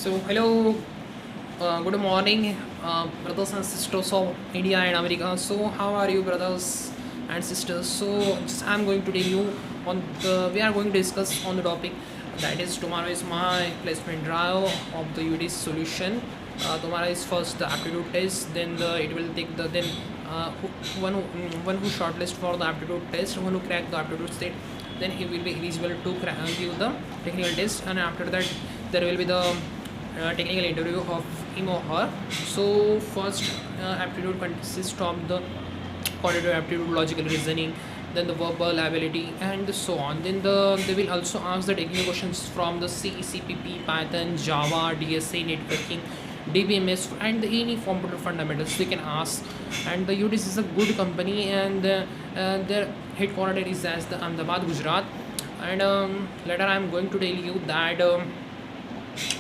Hello, good morning, brothers and sisters of India and America. So, how are you, brothers and sisters? I'm going to tell you we are going to discuss on the topic that is tomorrow is my placement drive of the UD solution. Tomorrow is first the aptitude test, then it will take the then one who shortlist for the aptitude test, one who crack the aptitude state, then he will be eligible to give the technical test, and after that there will be the technical interview of him or her. So first aptitude consists of the quantitative aptitude, logical reasoning, then the verbal ability, and so on. Then they will also ask the technical questions from the C, CPP, Python, Java, DSA, networking, DBMS, and any computer fundamentals they can ask. And the UDIS is a good company, and their headquarters is as the Ahmedabad, Gujarat. And later I am going to tell you that.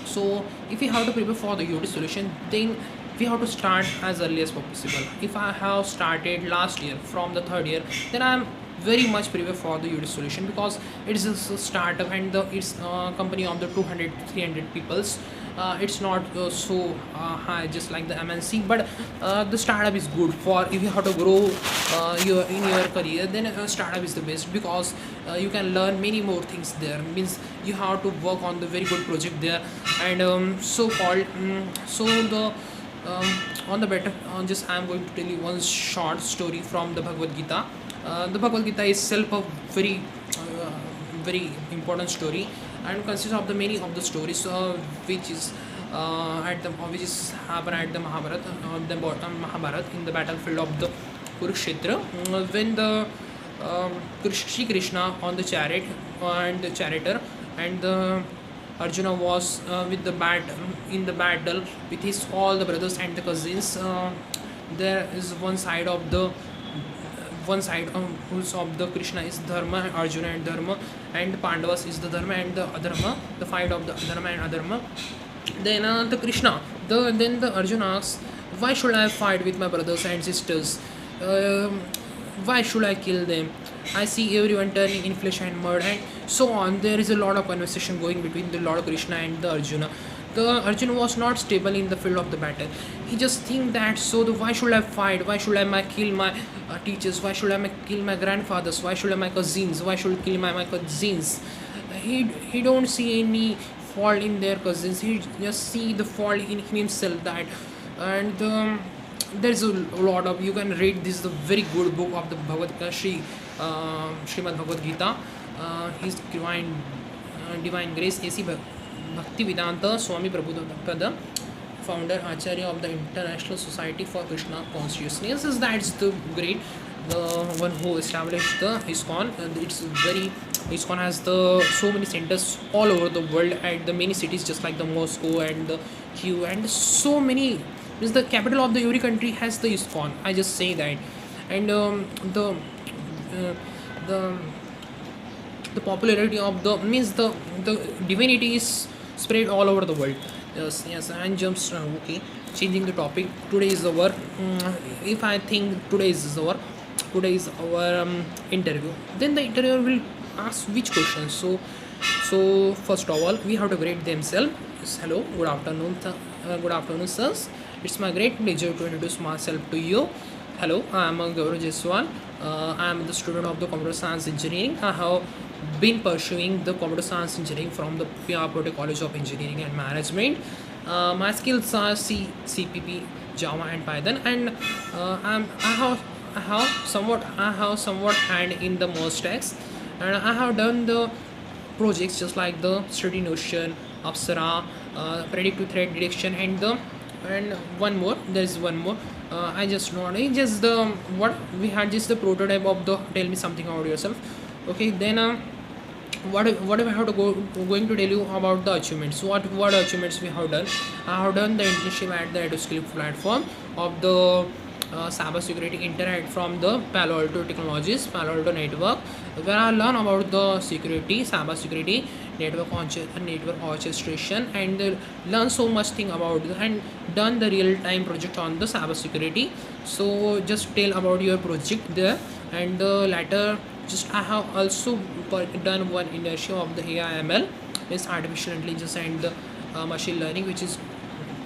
So if we have to prepare for the UT solution, then we have to start as early as possible. If I have started last year from the third year, then I am very much prepared for the UT solution because it is a startup, and it's a company of the 200 300 peoples. It's not so high just like the MNC, but the startup is good for if you have to grow your career. Then startup is the best because you can learn many more things there. Means you have to work on the very good project there, and so called so the on the better just I'm going to tell you one short story from the Bhagavad Gita. The Bhagavad Gita is self a very very important story, and consists of the many of the stories which is which is happen at the Mahabharat in the battlefield of the Kurukshetra, when the Shri Krishna on the chariot and the charioteer, and the Arjuna was with the in the battle with his all the brothers and the cousins. There is one side who's of the Krishna is Dharma, Arjuna and Dharma, and Pandavas is the Dharma and the Adharma, the fight of the Dharma and Adharma. Then the Krishna, then the Arjuna asks, why should I fight with my brothers and sisters? Um why should I kill them? I see everyone turning in flesh and mud, and so on. There is a lot of conversation going between the Lord Krishna and the Arjuna. The Arjuna was not stable in the field of the battle. He just think that why should I fight? Why should I kill my teachers? Why should I kill my grandfathers? Why should I my cousins? Why should I kill my cousins? He don't see any fault in their cousins. He just see the fault in himself that, and there's a lot of you can read this is a very good book of the Bhagavad Gita, Srimad Bhagavad Gita. His divine grace AC Bhakti Vedanta Swami Prabhupada, founder Acharya of the International Society for Krishna Consciousness, is that's the great the one who established the ISKCON. It's very ISKCON has the so many centers all over the world at the many cities just like the Moscow and the Q and so many. Means the capital of the every country has the ISKCON. I just say that, and the the popularity of the means the divinity is spread all over the world. Yes, and jumps okay. Changing the topic. Today is our if I think today is our interview. Then the interviewer will ask which questions. So first of all, we have to grade themselves. Hello, good afternoon, sirs. It's my great pleasure to introduce myself to you. Hello, I am Gaurav Jaiswal. I am the student of the computer science engineering. I have been pursuing the computer science engineering from the PR College of Engineering and Management. My skills are C, CPP, Java, and Python, and I have somewhat hand in the most stacks, and I have done the projects just like the Study Notion, Apsara, predictive threat detection, and one more. There is one more. I just know it's just the what we had just the prototype of the. Tell me something about yourself. Okay, then what I have to going to tell you about the achievements. What achievements we have done? I have done the internship at the EduSkill platform of the cyber security interact from the Palo Alto Technologies, Palo Alto Network, where I learn about the security, cyber security, network orchestration, and learn so much thing about it, and done the real time project on the cyber security. So just tell about your project there, and the latter just I have also done one internship of the AIML, is artificial intelligence and the machine learning, which is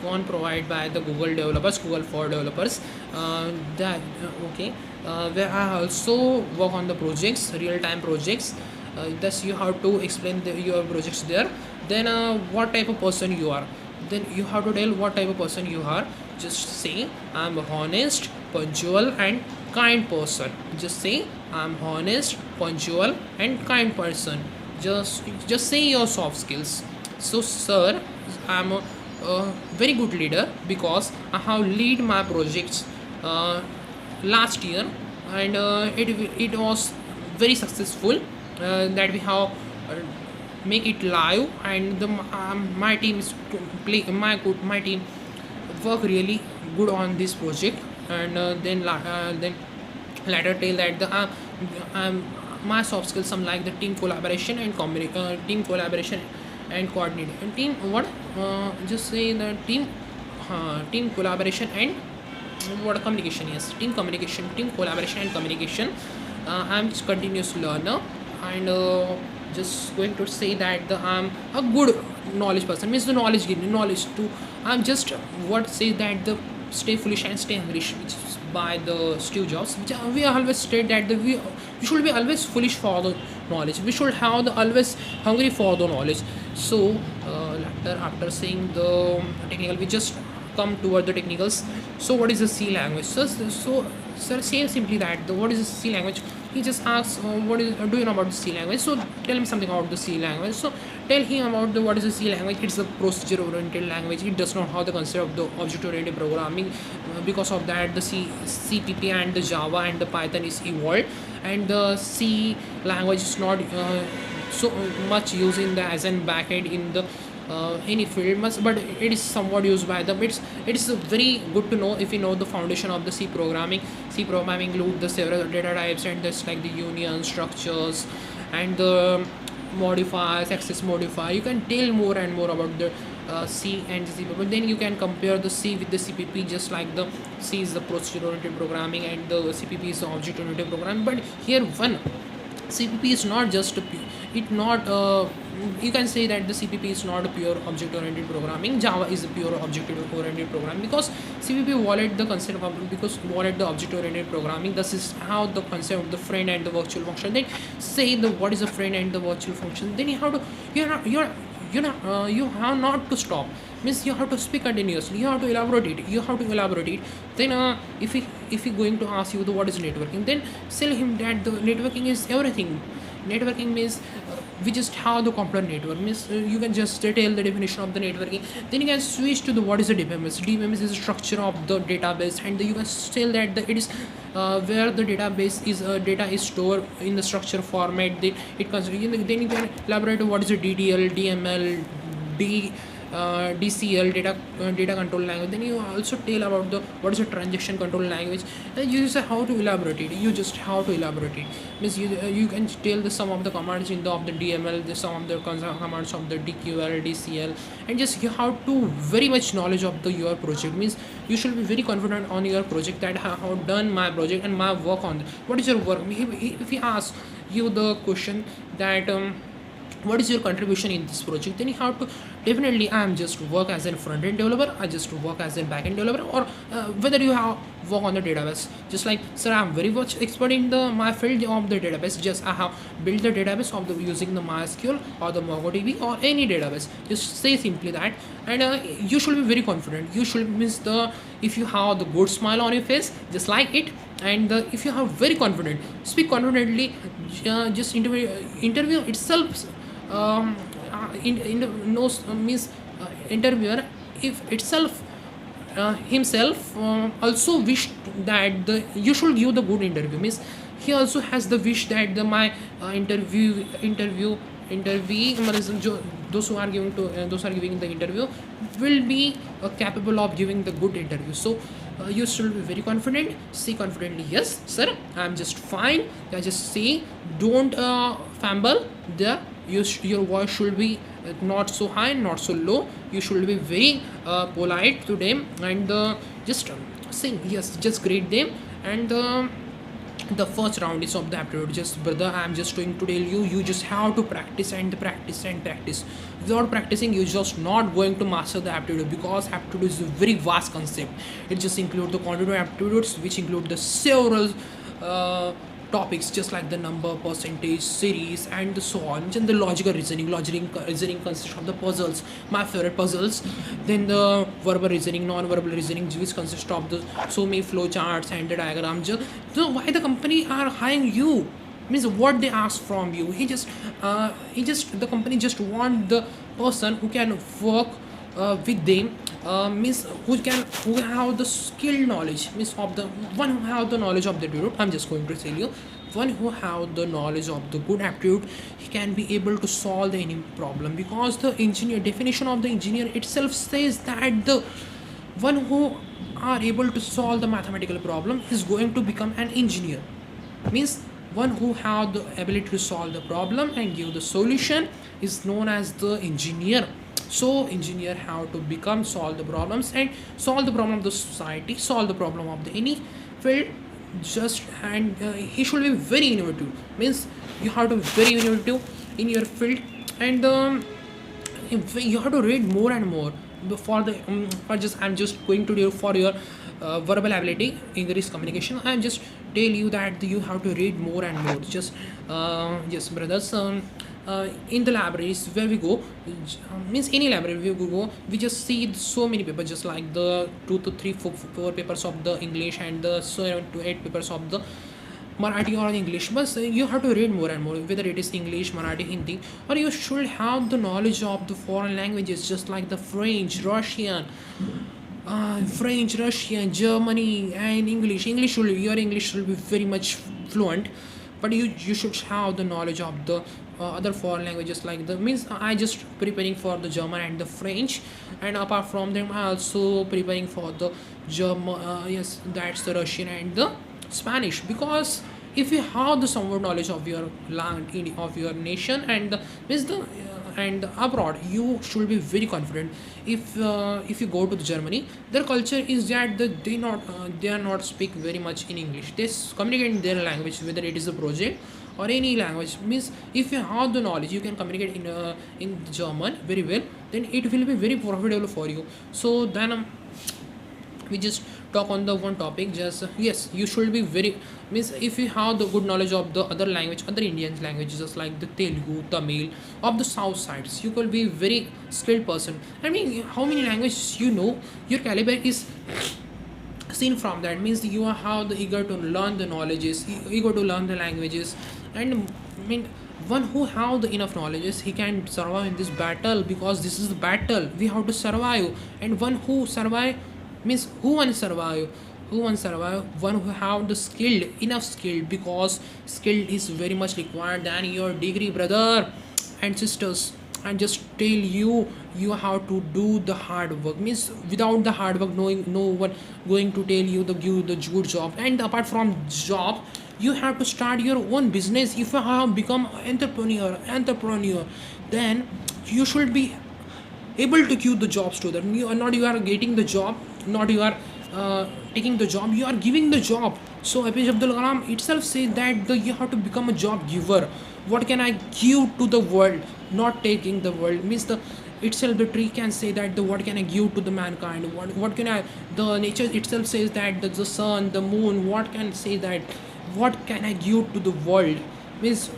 one provided by the Google developers, Google for developers. That okay. Where I also work on the projects, real-time projects. Thus, you have to explain your projects there. Then, what type of person you are. Then you have to tell what type of person you are. Just say I'm honest, punctual, and kind person. Just say I'm honest, punctual, and kind person. Just say your soft skills. So, sir, I'm a very good leader because I have lead my projects last year, and it was very successful, that we have make it live, and my team is to play my team work really good on this project. And then later tell that um, my soft skills, some like the team collaboration and team collaboration and coordinating and team what just say the team collaboration and what communication. Yes, team communication, team collaboration and communication. I'm just continuous learner, and just going to say that I'm a good knowledge person, means the knowledge giving knowledge to. I'm just what say that the stay foolish and stay hungry, which is by the Steve Jobs, which we always state that we should be always foolish for the knowledge, we should have the always hungry for the knowledge. So after saying the technical, we just come toward the technicals. So what is the C language? So sir, say simply that what is the C language. He just asks, what is do you know about the C language? So tell him something about the C language. So tell him about the what is the C language. It's a procedure oriented language. It does not have the concept of the object oriented programming. Because of that, the CPP and the Java and the Python is evolved, and the C language is not so much used in the as an backend in the any field much, but it is somewhat used by them. It is very good to know if you know the foundation of the C programming. C programming include the several data types, and just like the union structures and the modifiers, access modifier. You can tell more and more about the C and the C, but then you can compare the C with the CPP. Just like the C is the procedure oriented programming and the CPP is the object oriented programming. But here one CPP is not just a it not you can say that the CPP is not a pure object oriented programming. Java is a pure object oriented programming, because CPP violate the concept of because violate the object oriented programming. This is how the concept of the friend and the virtual function. Then say the what is a friend and the virtual function. Then you have to you have not to stop, means you have to speak continuously, you have to elaborate it. Then if he going to ask you the what is networking, then tell him that the networking is everything. Networking means we just have the computer network, means you can just tell the definition of the networking. Then you can switch to the what is the DBMS. DBMS is a structure of the database, and you can tell that it is where the database is data is stored in the structure format. Then then you can elaborate what is the DDL, DML, DCL, data control language. Then you also tell about the what is a transaction control language. And you just how to elaborate it. You just how to elaborate it. Means you can tell the sum of the commands in the of the DML, the sum of the commands of the DQL, DCL, and just you have to very much knowledge of the your project. Means you should be very confident on your project that I have done my project and my work on what is your work. If he asks you the question that what is your contribution in this project, then you have to definitely I am just work as a front end developer, I just work as a back end developer, or whether you have work on the database. Just like, sir, I'm very much expert in the my field of the database, just I have built the database of the using the MySQL or the MongoDB or any database. Just say simply that, and you should be very confident. You should means the if you have the good smile on your face, just like it. And if you have very confident, speak confidently. Just interview itself in the knows means interviewer if itself himself also wished that you should give the good interview, means he also has the wish that my interviewee those who are giving to those are giving the interview will be capable of giving the good interview. So you should be very confident. Say confidently, yes sir, I'm just fine. I just say, don't fumble there. Your voice should be not so high, not so low. You should be very polite to them, and just saying yes, just greet them, and the first round is of the aptitude. Just brother, I'm just going to tell you, you just have to practice and practice and practice. Without practicing, you're just not going to master the aptitude, because aptitude is a very vast concept. It just includes the quantitative aptitudes, which include the several uh, topics, just like the number, percentage, series, and so on. And the logical reasoning. Logical reasoning consists of the puzzles, my favorite puzzles. Then the verbal reasoning, non-verbal reasoning, which consists of the so many flow charts and the diagrams. So why the company are hiring you? Means what they ask from you. The company just want the person who can work with them, means who have the skill knowledge, means of the one who have the knowledge of the dude. I'm just going to tell you, one who have the knowledge of the good aptitude, he can be able to solve any problem, because the engineer definition of the engineer itself says that the one who are able to solve the mathematical problem is going to become an engineer. Means one who have the ability to solve the problem and give the solution is known as the engineer. So engineer have to become solve the problems and solve the problem of the society, solve the problem of the any field. Just and he should be very innovative. Means you have to be very innovative in your field. And you have to read more and more for the for just I'm just going to do for your verbal ability, English communication. I'm just tell you that you have to read more and more. Just yes brothers, in the libraries where we go, means any library we go, we just see so many papers, just like the 2 to 3 4 papers of the English, and the 7 to 8 papers of the Marathi or English. But you have to read more and more, whether it is English, Marathi, Hindi, or you should have the knowledge of the foreign languages, just like the French, Russian, Germany, and English. Your English should be very much fluent, but you should have the knowledge of the other foreign languages, like the means I just preparing for the German and the French, and apart from them I also preparing for the German. Yes, that's the Russian and the Spanish, because if you have the somewhat knowledge of your land of your nation and the means the and abroad, you should be very confident. If you go to the Germany, their culture is that they are not speak very much in English. They communicate in their language, whether it is a project or any language. Means if you have the knowledge, you can communicate in German very well, then it will be very profitable for you. So then we just talk on the one topic. Just yes, you should be very, means if you have the good knowledge of the other language, other Indian languages, just like the Telugu, Tamil of the south sides, you could be very skilled person. I mean, how many languages you know, your caliber is seen from that. Means you are how the eager to learn the knowledges, eager to learn the languages. And I mean, one who have the enough knowledges, he can survive in this battle, because this is the battle we have to survive. And one who survive, means who won't survive, one who have the skilled enough skill, because skill is very much required than your degree, brother and sisters. And just tell you, you have to do the hard work. Means without the hard work, knowing no one going to tell you the give the good job. And apart from job, you have to start your own business. If you have become entrepreneur, then you should be able to give the jobs to them. You are getting the job, not you are taking the job, you are giving the job. So APJ Abdul Kalam itself says that you have to become a job giver. What can I give to the world, not taking the world. Means the itself the tree can say that what can I give to the mankind, what can I, the nature itself says that the sun, the moon, what can say that what can I give to the world. Means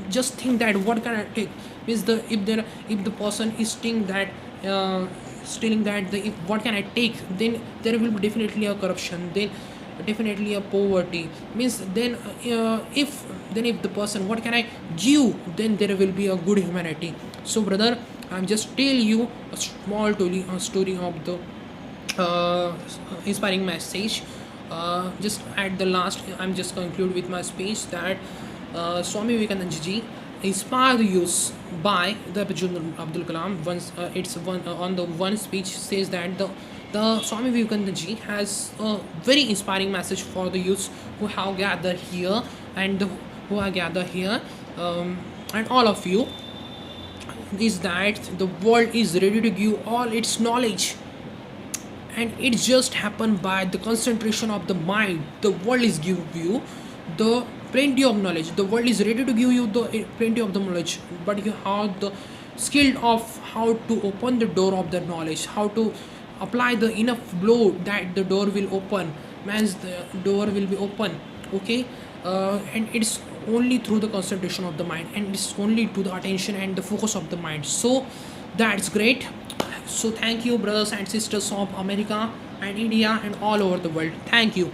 just think that what can I take. Means the if the person is thinking that stealing that the if what can I take, then there will be definitely a corruption, then definitely a poverty. Means then if the person what can I give, then there will be a good humanity. So brother, I'm just tell you a small story of the inspiring message. Just at the last, I'm just conclude with my speech that Swami Vivekananda ji inspired the youth by the Abdul Kalam. Once it's one on the one speech says that the Swami Vivekananda ji has a very inspiring message for the youths who have gathered here and who are gathered here, and all of you, is that the world is ready to give all its knowledge, and it just happened by the concentration of the mind. The world is give you the plenty of knowledge. The world is ready to give you the plenty of the knowledge, but you have the skill of how to open the door of the knowledge, how to apply the enough blow that the door will open, means the door will be open. Okay. And it's only through the concentration of the mind, and it's only to the attention and the focus of the mind. So that's great. So thank you, brothers and sisters of America and India and all over the world. Thank you.